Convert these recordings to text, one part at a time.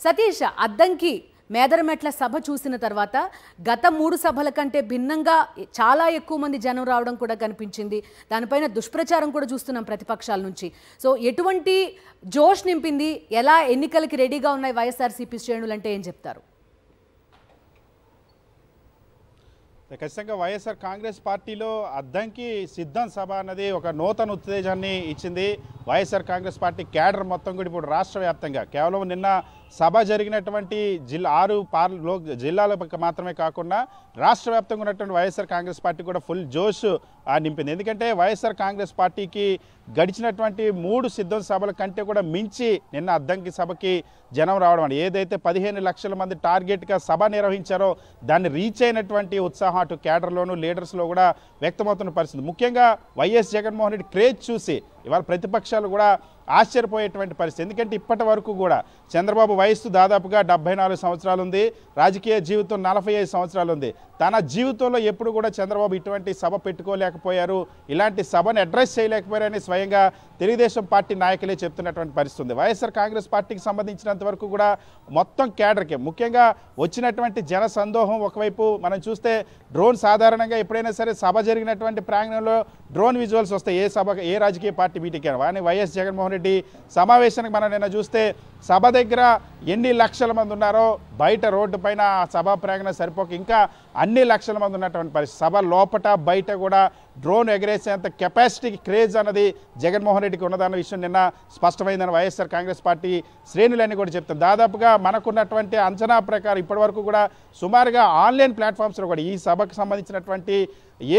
సతీష్ అద్దంకి మేదరమెట్ల సభ చూసిన తర్వాత గత 3 సభల కంటే భిన్నంగా చాలా ఎక్కువ మంది జనం రావడం కూడా కనిపించింది. దానిపైన దుష్ప్రచారం కూడా చూస్తున్నాం ప్రతిపక్షాల నుంచి. సో ఎటువంటి జోష్ నింపింది, ఎలా ఎన్నికలకి రెడీగా ఉన్నాయి వైఎస్ఆర్సీపీ శ్రేణులు అంటే ఏం చెప్తారు? ఖచ్చితంగా వైఎస్ఆర్ కాంగ్రెస్ పార్టీలో అద్దంకి సిద్ధం సభ అన్నది ఒక నూతన ఉత్తేజాన్ని ఇచ్చింది. వైఎస్ఆర్ కాంగ్రెస్ పార్టీ క్యాడర్ మొత్తం కూడా ఇప్పుడు రాష్ట్ర వ్యాప్తంగా కేవలం నిన్న సభ జరిగినటువంటి 6 జిల్లాలకు మాత్రమే కాకుండా రాష్ట్ర వ్యాప్తంగా ఉన్నటువంటి వైఎస్ఆర్ కాంగ్రెస్ పార్టీ కూడా ఫుల్ జోష్ నింపింది. ఎందుకంటే వైఎస్ఆర్ కాంగ్రెస్ పార్టీకి గడిచినటువంటి 3 సిద్ధం సభల కంటే కూడా మించి నిన్న అద్దంకి సభకి జనం రావడం అని ఏదైతే 15 లక్షల మంది టార్గెట్గా సభ నిర్వహించారో దాన్ని రీచ్ అయినటువంటి ఉత్సాహం అటు క్యాడర్లోను లీడర్స్లో కూడా వ్యక్తమవుతున్న పరిస్థితి. ముఖ్యంగా వైఎస్ జగన్మోహన్ రెడ్డి క్రేజ్ చూసి ఇవాళ ప్రతిపక్షాలు కూడా ఆశ్చర్యపోయేటువంటి పరిస్థితి. ఎందుకంటే ఇప్పటి వరకు కూడా చంద్రబాబు వయస్సు దాదాపుగా 74 సంవత్సరాలు ఉంది, రాజకీయ జీవితం 45 సంవత్సరాలు ఉంది. తన జీవితంలో ఎప్పుడు కూడా చంద్రబాబు ఇటువంటి సభ పెట్టుకోలేకపోయారు, ఇలాంటి సభను అడ్రస్ చేయలేకపోయారని స్వయంగా తెలుగుదేశం పార్టీ నాయకులే చెప్తున్నటువంటి పరిస్థితి ఉంది. వైఎస్ఆర్ కాంగ్రెస్ పార్టీకి సంబంధించినంత వరకు కూడా మొత్తం క్యాడర్కే ముఖ్యంగా వచ్చినటువంటి జన సందోహం ఒకవైపు మనం చూస్తే డ్రోన్ సాధారణంగా ఎప్పుడైనా సరే సభ జరిగినటువంటి ప్రాంగణంలో డ్రోన్ విజువల్స్ వస్తాయి ఏ రాజకీయ పార్టీ మీటింగ్ అయినా. కానీ వైఎస్ జగన్మోహన్ రెడ్డి సమావేశానికి మనం నిన్న చూస్తే సభ దగ్గర ఎన్ని లక్షల మంది ఉన్నారో బయట రోడ్డు పైన సభా ప్రాంగణం సరిపోక ఇంకా అన్ని లక్షల మంది ఉన్నటువంటి పరిస్థితి. సభ లోపట బయట కూడా డ్రోన్ ఎగరేసేంత కెపాసిటీ క్రేజ్ అన్నది జగన్మోహన్ రెడ్డికి ఉన్నదన్న విషయం నిన్న స్పష్టమైందని వైఎస్ఆర్ కాంగ్రెస్ పార్టీ శ్రేణులన్నీ కూడా చెప్తారు. దాదాపుగా మనకున్నటువంటి అంచనా ప్రకారం ఇప్పటివరకు కూడా సుమారుగా ఆన్లైన్ ప్లాట్ఫామ్స్లో కూడా ఈ సభకు సంబంధించినటువంటి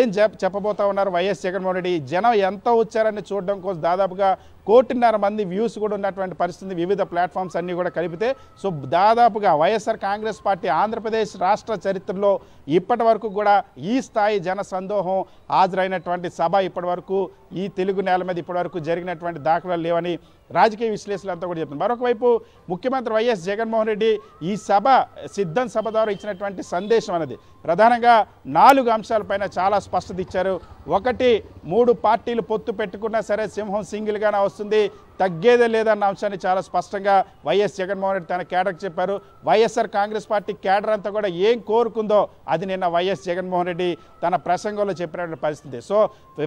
ఏం చెప్పబోతా ఉన్నారు వైఎస్ జగన్మోహన్ రెడ్డి, జనం ఎంత వచ్చారని చూడడం కోసం దాదాపుగా 1.5 కోటి మంది వ్యూస్ కూడా ఉన్నటువంటి పరిస్థితి వివిధ ప్లాట్ఫామ్స్ అన్నీ కూడా కలిపితే. సో దాదాపుగా వైఎస్ఆర్ కాంగ్రెస్ పార్టీ ఆంధ్రప్రదేశ్ రాష్ట్ర చరిత్రలో ఇప్పటి వరకు కూడా ఈ స్థాయి జన సందోహం హాజరైనటువంటి సభ ఇప్పటి వరకు ఈ తెలుగు నేల మీద ఇప్పటివరకు జరిగినటువంటి దాఖలాలు లేవని రాజకీయ విశ్లేషకులంతా కూడా చెప్తున్నారు. మరొకవైపు ముఖ్యమంత్రి వైఎస్ జగన్మోహన్ రెడ్డి ఈ సభ సిద్ధం సభ ద్వారా ఇచ్చినటువంటి సందేశం అనేది ప్రధానంగా 4 అంశాలపైన చాలా స్పష్టత ఇచ్చారు. ఒకటి, 3 పార్టీలు పొత్తు పెట్టుకున్నా సరే సింహం సింగిల్గానే వస్తుంది, తగ్గేదే లేదన్న అంశాన్ని చాలా స్పష్టంగా వైఎస్ జగన్మోహన్ రెడ్డి తన క్యాడర్కి చెప్పారు. వైఎస్ఆర్ కాంగ్రెస్ పార్టీ క్యాడర్ అంతా కూడా ఏం కోరుకుందో అది నిన్న వైఎస్ జగన్మోహన్ రెడ్డి తన ప్రసంగంలో చెప్పినటువంటి పరిస్థితి. సో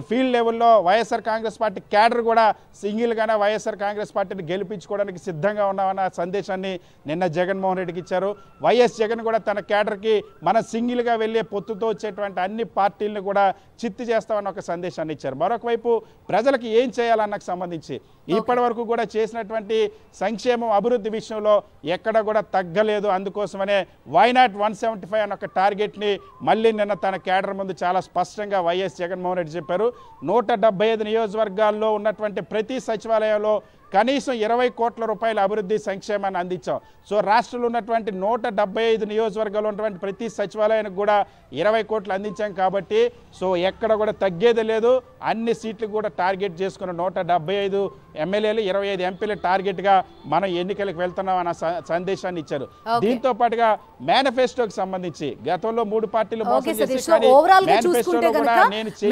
ఫీల్డ్ లెవెల్లో వైఎస్ఆర్ కాంగ్రెస్ పార్టీ క్యాడర్ కూడా సింగిల్గానే వైఎస్ఆర్ కాంగ్రెస్ పార్టీని గెలిపించుకోవడానికి సిద్ధంగా ఉన్నామన్న సందేశాన్ని నిన్న జగన్మోహన్ రెడ్డికి ఇచ్చారు. వైఎస్ జగన్ కూడా తన క్యాడర్కి మన సింగిల్గా వెళ్ళే పొత్తుతో వచ్చేటువంటి అన్ని పార్టీలను కూడా చిత్తు చేస్తామన్న ఒక సందేశాన్ని ఇచ్చారు. మరొక వైపు ప్రజలకు ఏం చేయాలన్నకు సంబంధించి ఇప్పటి వరకు కూడా చేసినటువంటి సంక్షేమం అభివృద్ధి విషయంలో ఎక్కడ కూడా తగ్గలేదు. అందుకోసమనే వైనాట్ 175 అన్న ఒక టార్గెట్ని మళ్ళీ నిన్న తన క్యాడర్ ముందు చాలా స్పష్టంగా వైఎస్ జగన్మోహన్ రెడ్డి చెప్పారు. 175 నియోజకవర్గాల్లో ఉన్నటువంటి ప్రతి సచివాలయంలో కనీసం 20 కోట్ల రూపాయల అభివృద్ధి సంక్షేమాన్ని అందించాం. సో రాష్ట్రంలో ఉన్నటువంటి 175 నియోజకవర్గాల్లో ఉన్నటువంటి ప్రతి సచివాలయానికి కూడా 20 కోట్లు అందించాం. కాబట్టి సో ఎక్కడ కూడా తగ్గేది లేదు, అన్ని సీట్లు కూడా టార్గెట్ చేసుకున్న 175 ఎమ్మెల్యేలు 25 ఎంపీలు టార్గెట్గా మనం ఎన్నికలకు వెళ్తున్నాం అన్న సందేశాన్ని ఇచ్చారు. దీంతో పాటుగా మేనిఫెస్టోకి సంబంధించి గతంలో 3 పార్టీలు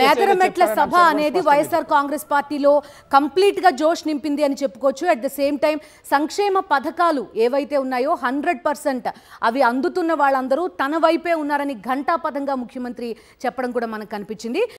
మేదరమెట్ల సభ అనేది వైఎస్ఆర్ కాంగ్రెస్ పార్టీలో కంప్లీట్ గా జోష్ నింపింది అని చెప్పుకోవచ్చు. అట్ ద సేమ్ టైం సంక్షేమ పథకాలు ఏవైతే ఉన్నాయో 100% అవి అందుతున్న వాళ్ళందరూ తన వైపే ఉన్నారని ఘంటాపథంగా ముఖ్యమంత్రి చెప్పడం కూడా మనకు కనిపించింది.